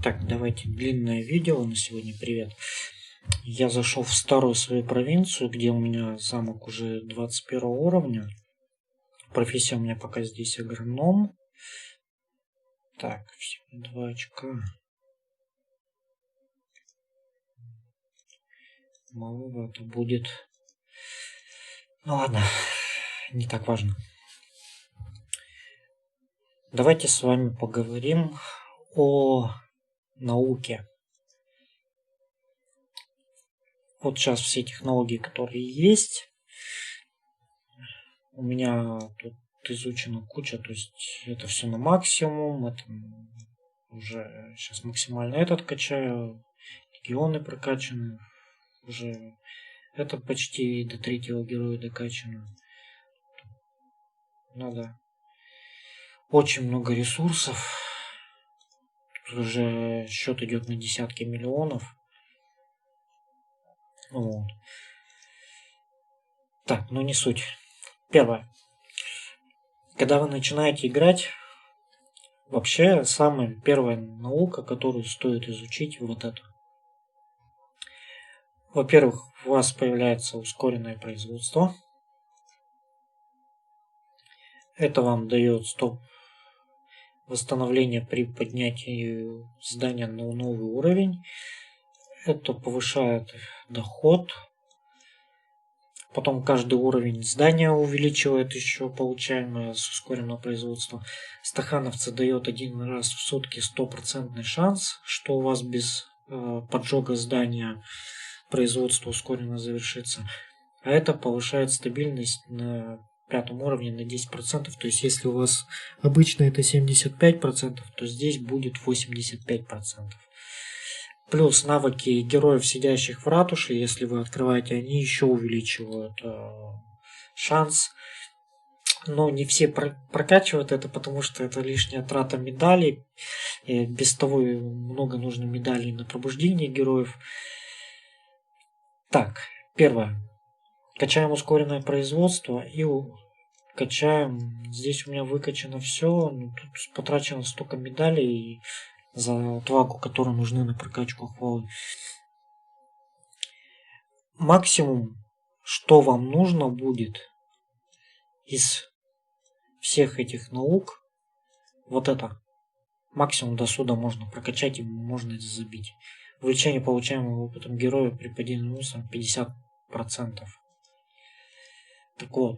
Так, давайте длинное видео на сегодня. Привет. Я зашел в старую свою провинцию, где у меня замок уже 21 уровня. Профессия у меня пока здесь агроном. Так, 2 очка. Малого это будет. Ну ладно, не так важно. Давайте с вами поговорим о науке. Вот сейчас все технологии, которые есть, у меня тут изучена куча, то есть это все на максимум, это уже сейчас максимально этот качаю, регионы прокачаны, уже это почти до 3-го героя докачано. Надо очень много ресурсов, тут уже счет идет на десятки миллионов. Вот. Так, ну не суть. Первое. Когда вы начинаете играть, вообще самая первая наука, которую стоит изучить, вот это. Во-первых, у вас появляется ускоренное производство. Это вам дает восстановление при поднятии здания на новый уровень. Это повышает доход. Потом каждый уровень здания увеличивает еще получаемое с ускоренного производства. Стахановцы дает один раз в сутки 100% шанс, что у вас без поджога здания производство ускоренно завершится. А это повышает стабильность на 5-м уровне на 10%. То есть если у вас обычно это 75%, то здесь будет 85%. Плюс навыки героев, сидящих в ратуше, если вы открываете, они еще увеличивают шанс. Но не все прокачивают это, потому что это лишняя трата медалей. И без того много нужно медалей на пробуждение героев. Так, первое. Качаем ускоренное производство и качаем. Здесь у меня выкачано все. Тут потрачено столько медалей за отвагу, которые нужны на прокачку хвалы. Максимум, что вам нужно будет из всех этих наук, вот это. Максимум до суда можно прокачать и можно это забить. Увеличение получаемого опытом героя при падении мусора 50%. Так вот.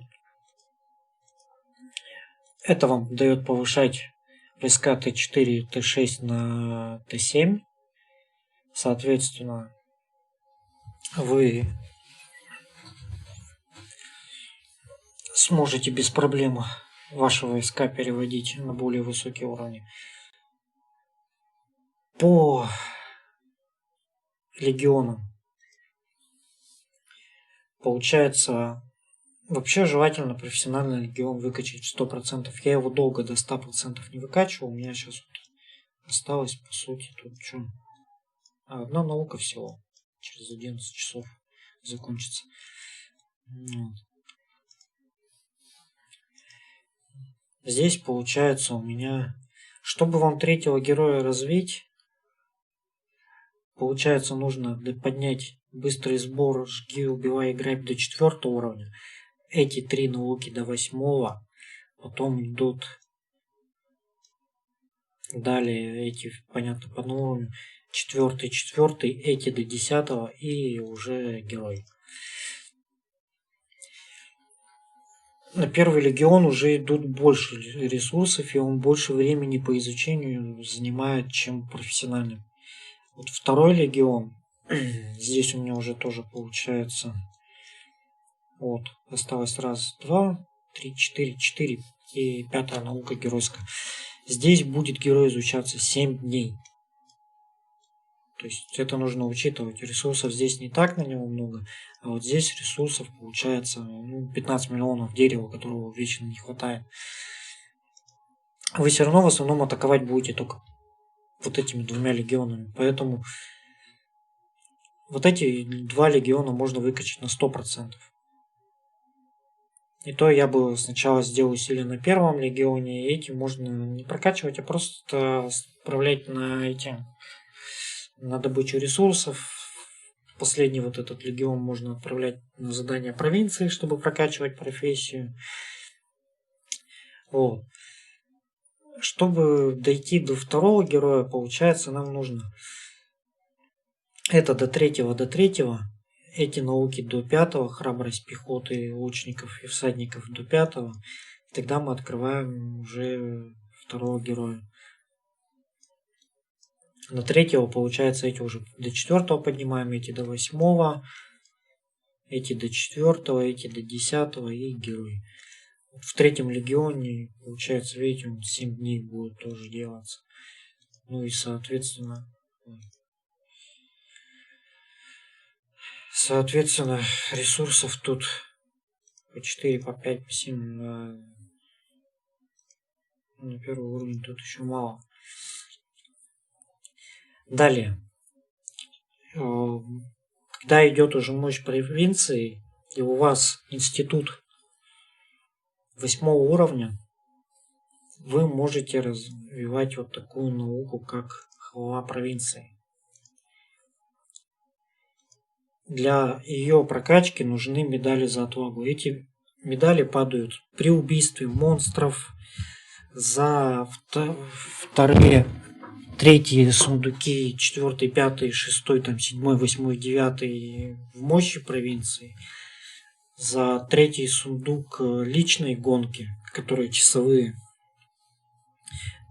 Это вам дает повышать войска Т4 и Т6 на Т7. Соответственно, вы сможете без проблем ваши войска переводить на более высокие уровни. По легионам. Получается, вообще желательно профессиональный легион выкачать в 100%. Я его долго до 100% не выкачивал. У меня сейчас осталось, по сути, тут что? Одна наука всего. Через 11 часов закончится. Вот. Здесь получается у меня, чтобы вам 3-го героя развить, получается нужно поднять быстрый сбор, жги, убивай, играй до 4-го уровня. Эти 3 науки до 8-го, потом идут далее эти, понятно, по уровню 4-й, эти до 10-го и уже герой. На 1-й легион уже идут больше ресурсов, и он больше времени по изучению занимает, чем профессиональный. Вот 2-й легион, здесь у меня уже тоже получается, вот, осталось 1, 2, 3, 4 и 5-я наука геройская. Здесь будет герой изучаться 7 дней. То есть это нужно учитывать. Ресурсов здесь не так на него много, а вот здесь ресурсов получается 15 миллионов дерева, которого вечно не хватает. Вы все равно в основном атаковать будете только вот этими 2 легионами. Поэтому вот эти 2 легиона можно выкачать на 100%. И то я бы сначала сделал усилия на первом легионе, и эти можно не прокачивать, а просто отправлять на добычу ресурсов. Последний вот этот легион можно отправлять на задание провинции, чтобы прокачивать профессию. Вот. Чтобы дойти до второго героя, получается, нам нужно это до третьего, эти науки до пятого, храбрость пехоты, лучников и всадников до пятого. Тогда мы открываем уже второго героя. На третьего, получается, эти уже до четвертого поднимаем, эти до восьмого, эти до четвертого, эти до десятого и герой. В третьем легионе, получается, видите, он 7 дней будет тоже делаться. Ну и соответственно, ресурсов тут по 4, по 5, по 7 на первый уровень тут еще мало. Далее. Когда идет уже мощь провинции, и у вас институт 8 уровня, вы можете развивать вот такую науку, как глава провинции. Для ее прокачки нужны медали за отвагу. Эти медали падают при убийстве монстров, за вторые, третьи сундуки, 4, 5, 6, 7, 8, 9 в мощи провинции, за третий сундук личной гонки, которые часовые.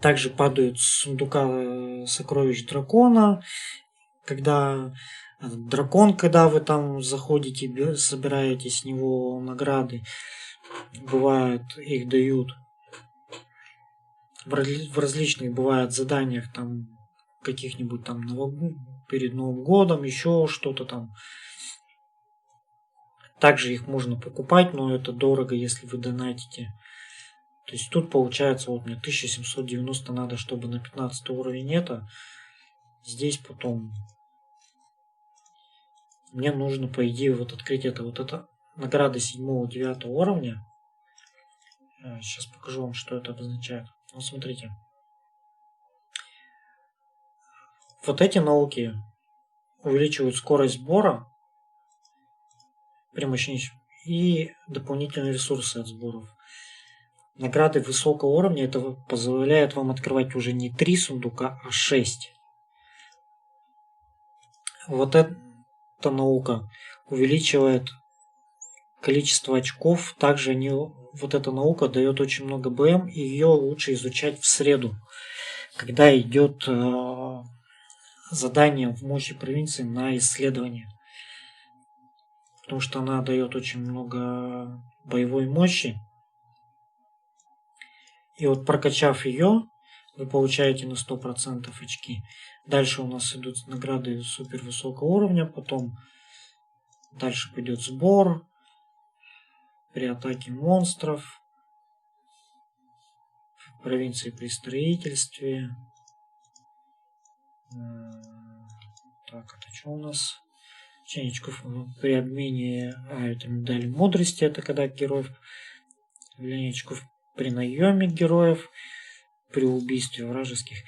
Также падают с сундука сокровищ дракона, когда вы там заходите, собираете с него награды, бывает, их дают в различных, бывает, заданиях, там, каких-нибудь там перед Новым годом, еще что-то там. Также их можно покупать, но это дорого, если вы донатите. То есть тут получается, вот мне 1790 надо, чтобы на 15 уровень это. Здесь потом мне нужно, по идее, вот открыть это. Вот это награда 7-9 уровня. Сейчас покажу вам, что это обозначает. Вот смотрите. Вот эти науки увеличивают скорость сбора при мощнейшем и дополнительные ресурсы от сборов. Награды высокого уровня это позволяет вам открывать уже не 3 сундука, а 6. Вот эта наука увеличивает количество очков. Также вот эта наука дает очень много БМ, и ее лучше изучать в среду, когда идет задание в мощи провинции на исследование. Потому что она дает очень много боевой мощи. И вот прокачав ее, вы получаете на 100% очки. Дальше у нас идут награды супер высокого уровня, потом дальше пойдет сбор при атаке монстров, в провинции при строительстве. Так, это что у нас? Очков при обмене, это медали мудрости, это когда героев, очков при наеме героев, при убийстве вражеских.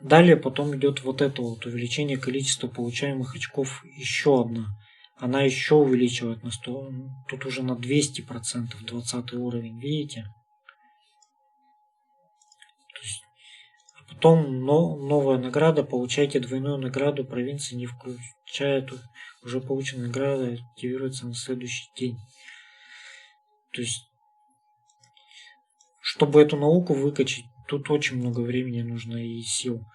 Далее потом идет вот это вот увеличение количества получаемых очков, еще одна. Она еще увеличивает на 100, тут уже на 200%, 20 уровень, видите? То есть, потом новая награда, получаете двойную награду провинции, не включая уже полученная награда, активируется на следующий день. То есть, чтобы эту науку выкачать, тут очень много времени нужно и сил.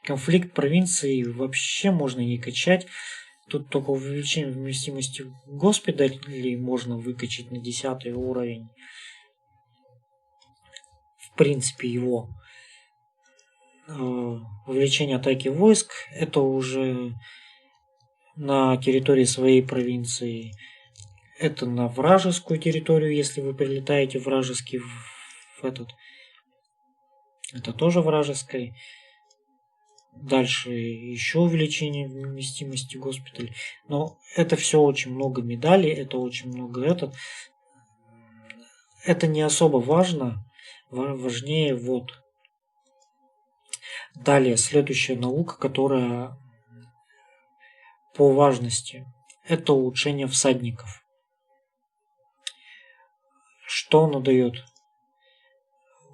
Конфликт провинции вообще можно не качать. Тут только увеличение вместимости госпиталей можно выкачать на 10 уровень. В принципе, его. Увеличение атаки войск. Это уже на территории своей провинции. Это на вражескую территорию, если вы прилетаете вражеский в этот. Это тоже вражеской. Дальше еще увеличение вместимости госпиталей. Но это все очень много медалей, это очень много это не особо важно. Важнее вот. Далее, следующая наука, которая по важности, это улучшение всадников. Что оно дает?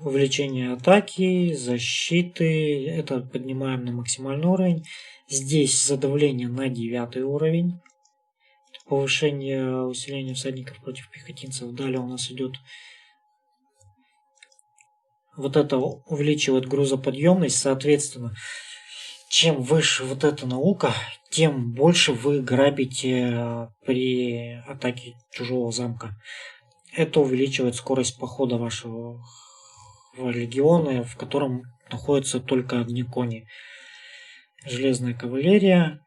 Увеличение атаки, защиты, это поднимаем на максимальный уровень. Здесь задавление на 9 уровень. Повышение усиления всадников против пехотинцев. Далее у нас идет вот это увеличивает грузоподъемность. Соответственно, чем выше вот эта наука, тем больше вы грабите при атаке чужого замка. Это увеличивает скорость похода вашего легиона, в котором находятся только одни кони. Железная кавалерия.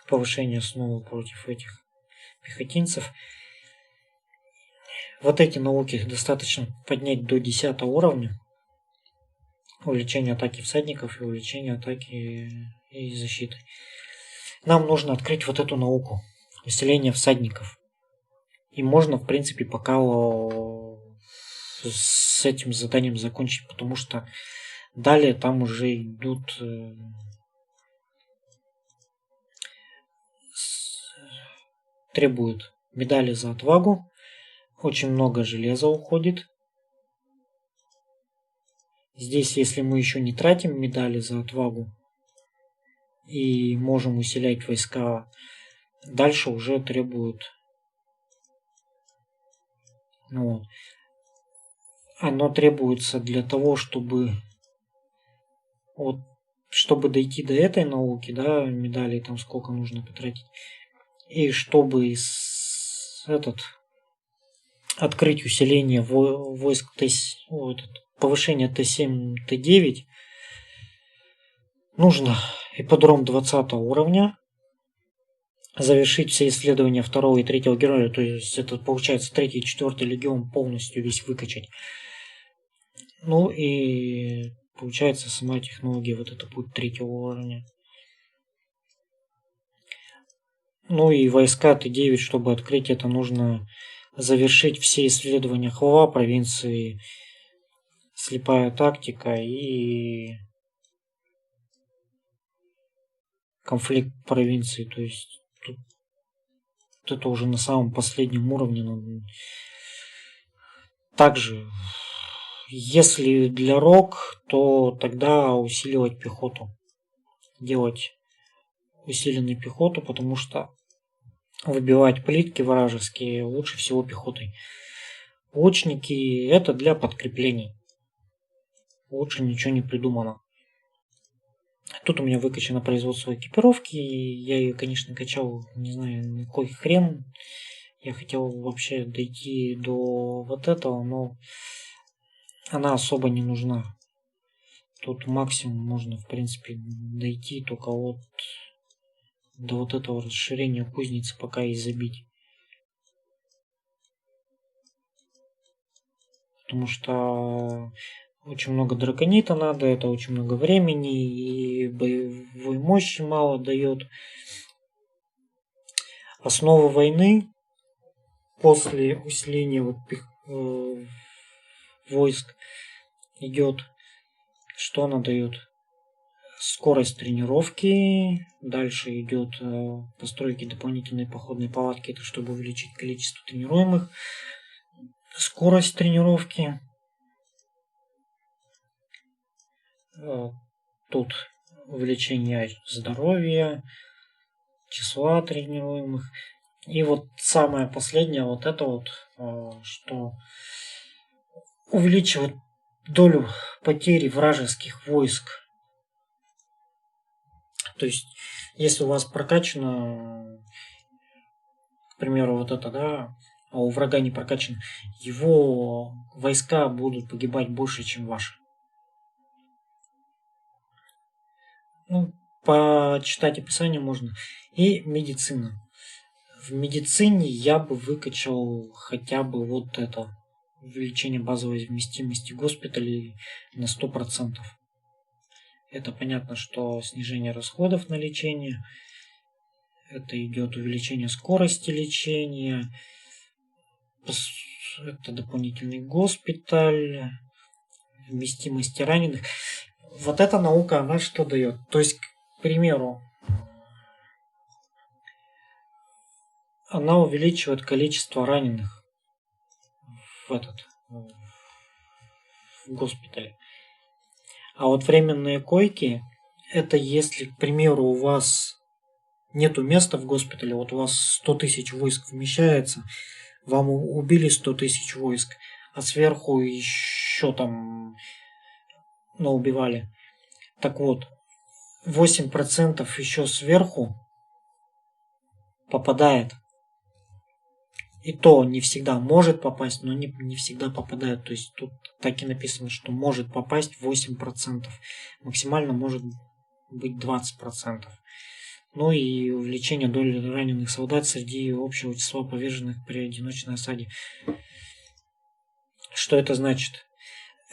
Повышение снова против этих пехотинцев. Вот эти науки достаточно поднять до 10 уровня. Увеличение атаки всадников и увеличение атаки и защиты. Нам нужно открыть вот эту науку. Усиление всадников. И можно, в принципе, пока с этим заданием закончить, потому что далее там уже идут требуют медали за отвагу. Очень много железа уходит. Здесь, если мы еще не тратим медали за отвагу и можем усилять войска, дальше уже требуют. Ну, оно требуется для того, чтобы чтобы дойти до этой науки, да, медалей там сколько нужно потратить, и чтобы открыть усиление войск повышение Т7, Т9, нужно ипподром 20 уровня, завершить все исследования 2 и 3 героя, то есть это получается 3 и 4 легион полностью весь выкачать. Ну и получается сама технология вот это будет 3 уровня. Ну и войска Т9, чтобы открыть это, нужно завершить все исследования Хвала провинции, слепая тактика и конфликт провинции. То есть тут это уже на самом последнем уровне. Также, если для рок, то тогда усиливать пехоту. Делать усиленную пехоту, потому что выбивать плитки вражеские лучше всего пехотой. Лучники это для подкреплений. Лучше ничего не придумано. Тут у меня выкачано производство экипировки. Я ее, конечно, качал, не знаю, на какой хрен. Я хотел вообще дойти до вот этого, но она особо не нужна. Тут максимум можно, в принципе, дойти только вот до вот этого расширения кузницы, пока и забить. Потому что очень много драконита надо, это очень много времени, и боевой мощи мало дает. Основа войны после усиления войск идет, что она дает? Скорость тренировки, дальше идет постройки дополнительной походной палатки, это чтобы увеличить количество тренируемых, скорость тренировки. Тут увеличение здоровья, числа тренируемых. И вот самое последнее, вот это вот, что увеличивает долю потери вражеских войск. То есть, если у вас прокачано, к примеру, вот это, да, а у врага не прокачан, его войска будут погибать больше, чем ваши. Ну, почитать описание можно. И медицина. В медицине я бы выкачал хотя бы вот это. Увеличение базовой вместимости госпиталей на 100%. Это понятно, что снижение расходов на лечение. Это идет увеличение скорости лечения. Это дополнительный госпиталь, вместимости раненых. Вот эта наука, она что дает? То есть, к примеру, она увеличивает количество раненых в госпитале. А вот временные койки, это если, к примеру, у вас нету места в госпитале, вот у вас 100 тысяч войск вмещается, вам убили 100 тысяч войск, а сверху еще там наубивали. Так вот, 8% еще сверху попадает. И то не всегда может попасть, но не всегда попадает. То есть тут так и написано, что может попасть 8%. Максимально может быть 20%. Ну и увеличение доли раненых солдат среди общего числа поверженных при одиночной осаде. Что это значит?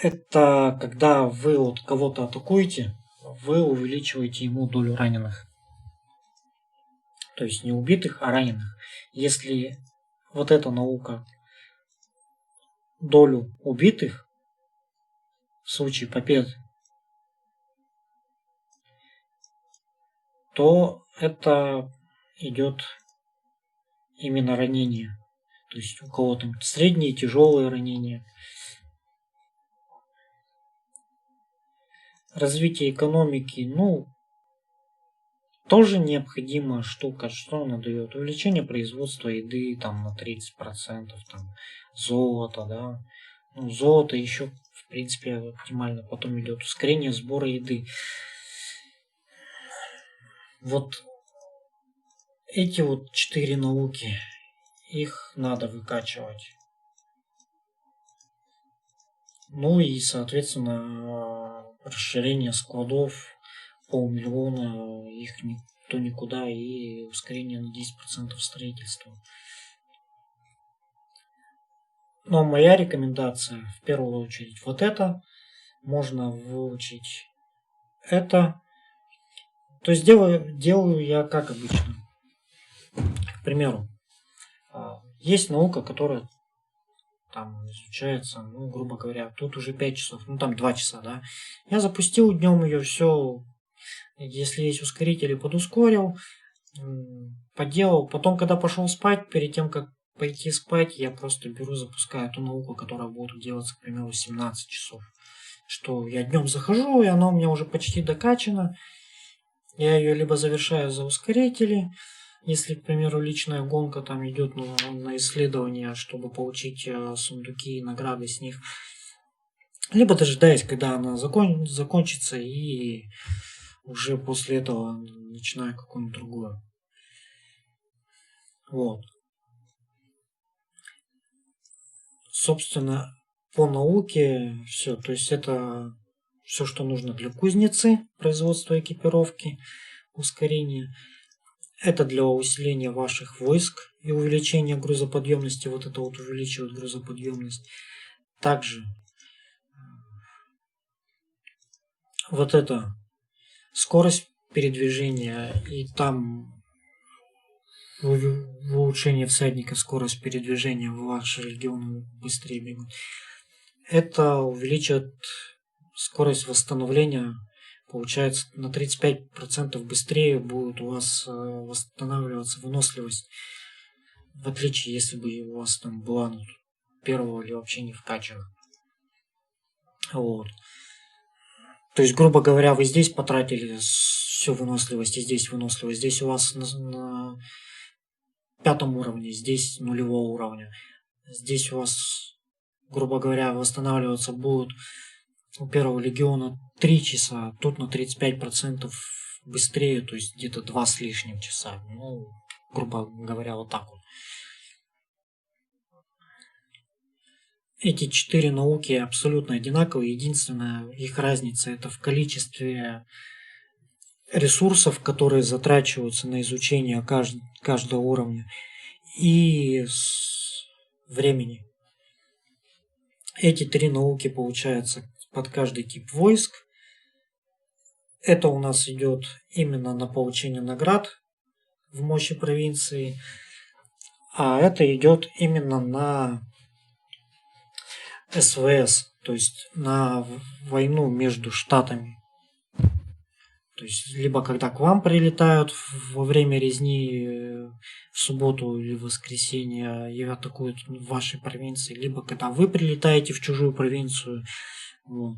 Это когда вы вот кого-то атакуете, вы увеличиваете ему долю раненых. То есть не убитых, а раненых. Если вот эта наука долю убитых в случае побед, то это идет именно ранение. То есть у кого там средние, тяжелые ранения. Развитие экономики, тоже необходимая штука. Что она дает? Увеличение производства еды там на 30%, там золото, да. Золото еще, в принципе, оптимально. Потом идет ускорение сбора еды. Вот эти вот 4 науки, их надо выкачивать. Ну и, соответственно, расширение складов, 500 000, их никто никуда, и ускорение на 10% строительства. Но моя рекомендация, в первую очередь, вот это. Можно выучить это. То есть делаю я как обычно. К примеру, есть наука, которая там изучается, грубо говоря, тут уже 5 часов, там 2 часа, да. Я запустил днем ее, все, если есть ускорители, подускорил, поделал. Потом, когда пошел спать, перед тем, как пойти спать, я просто беру, запускаю ту науку, которая будет делаться, к примеру, 17 часов. Что я днем захожу, и она у меня уже почти докачана. Я ее либо завершаю за ускорители, если, к примеру, личная гонка там идет на исследование, чтобы получить сундуки и награды с них. Либо дожидаясь, когда она закончится, и уже после этого начинаю какую-нибудь другую. Вот. Собственно, по науке все. То есть это все, что нужно для кузницы, производства экипировки, ускорения. Это для усиления ваших войск и увеличения грузоподъемности. Вот это вот увеличивает грузоподъемность. Также вот это скорость передвижения, и там улучшение всадников, скорость передвижения, ваши легионы быстрее бегут. Это увеличивает скорость восстановления. Получается, на 35% быстрее будет у вас восстанавливаться выносливость. В отличие, если бы у вас там была первого или вообще не вкачана. Вот. То есть, грубо говоря, вы здесь потратили всю выносливость, и здесь выносливость. Здесь у вас на 5 уровне, здесь нулевого уровня. Здесь у вас, грубо говоря, восстанавливаться будут у первого легиона 3 часа, тут на 35% быстрее, то есть где-то 2 с лишним часа. Грубо говоря, вот так вот. Эти 4 науки абсолютно одинаковые. Единственная их разница это в количестве ресурсов, которые затрачиваются на изучение каждого уровня, и времени. Эти 3 науки получаются под каждый тип войск. Это у нас идет именно на получение наград в мощи провинции. А это идет именно на СВС, то есть на войну между штатами. То есть, либо когда к вам прилетают во время резни в субботу или в воскресенье и атакуют в вашей провинции, либо когда вы прилетаете в чужую провинцию. Вот.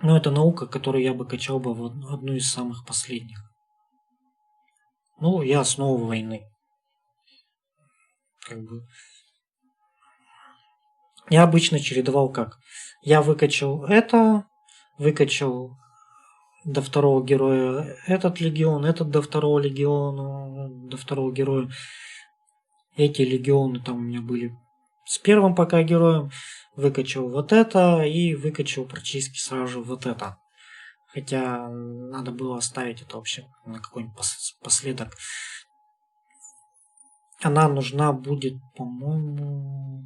Но это наука, которую я бы качал бы в одну из самых последних. Ну, и основы войны. Как бы. Я обычно чередовал как? Я выкачал это, выкачал до второго героя этот легион, этот до второго легиона, до второго героя. Эти легионы там у меня были с первым пока героем. Выкачал вот это и выкачал практически сразу же вот это. Хотя надо было оставить это вообще на какой-нибудь последок. Она нужна будет, по-моему,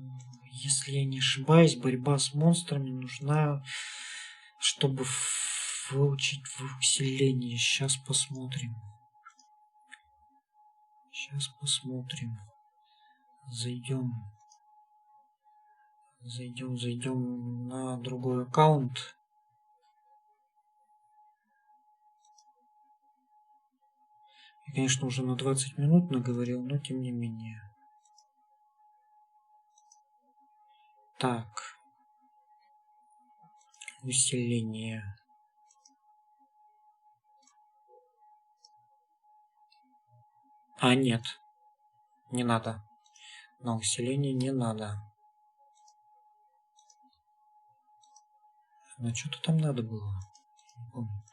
если я не ошибаюсь, борьба с монстрами нужна, чтобы выучить в усилении. Сейчас посмотрим. Зайдем на другой аккаунт. Я, конечно, уже на 20 минут наговорил, но тем не менее. Так. Усиление. А, нет. Не надо. На усиление не надо. Ну, что-то там надо было. Не помню.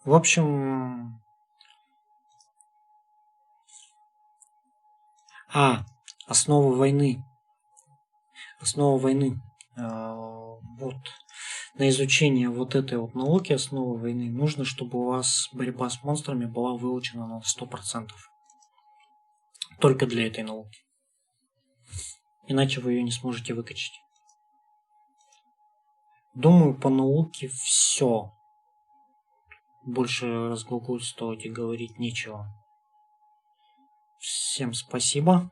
В общем... Основа войны. Вот. На изучение вот этой вот науки основы войны нужно, чтобы у вас борьба с монстрами была выучена на 100%. Только для этой науки. Иначе вы ее не сможете выкачать. Думаю, по науке все. Больше разглагольствовать и говорить нечего. Всем спасибо.